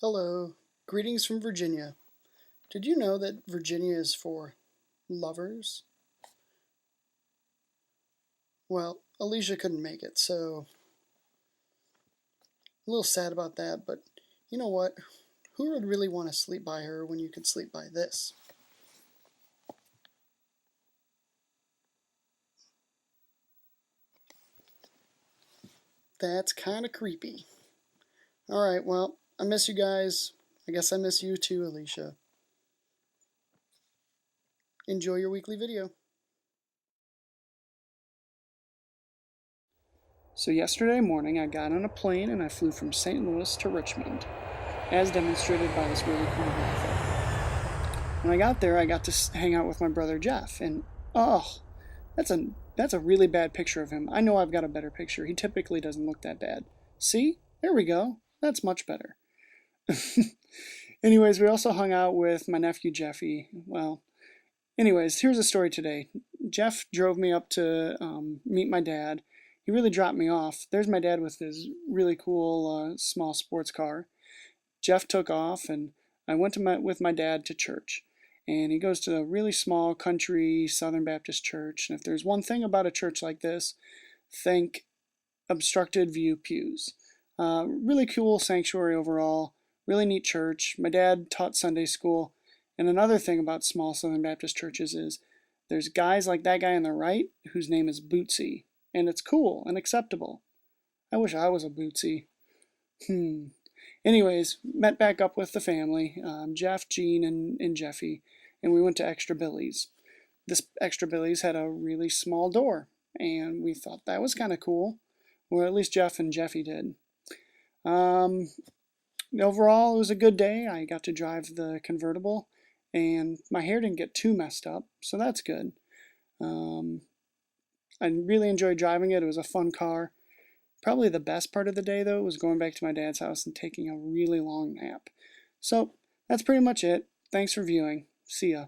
Hello, greetings from Virginia. Did you know that Virginia is for lovers? Well, Alicia couldn't make it, so a little sad about that, but you know what? Who would really want to sleep by her when you could sleep by this? That's kind of creepy. Alright, well, I miss you guys. I guess I miss you too, Alicia. Enjoy your weekly video. So yesterday morning I got on a plane and I flew from St. Louis to Richmond, as demonstrated by this really cool graphic. When I got there, I got to hang out with my brother Jeff, and that's a really bad picture of him. I know I've got a better picture. He typically doesn't look that bad. See? There we go. That's much better. Anyways, we also hung out with my nephew Jeffy. Well, anyways, here's a story today. Jeff drove me up to meet my dad. He really dropped me off. There's my dad with his really cool small sports car. Jeff took off, and I went with my dad to church. And he goes to a really small country Southern Baptist church. And if there's one thing about a church like this, think obstructed view pews. Really cool sanctuary overall. Really neat church. My dad taught Sunday school. And another thing about small Southern Baptist churches is there's guys like that guy on the right whose name is Bootsy. And it's cool and acceptable. I wish I was a Bootsy. Anyways, met back up with the family, Jeff, Gene, and Jeffy, and we went to Extra Billy's. This Extra Billy's had a really small door, and we thought that was kind of cool. Or at least Jeff and Jeffy did. Overall, it was a good day. I got to drive the convertible, and my hair didn't get too messed up, so that's good. I really enjoyed driving it. It was a fun car. Probably the best part of the day, though, was going back to my dad's house and taking a really long nap. So, that's pretty much it. Thanks for viewing. See ya.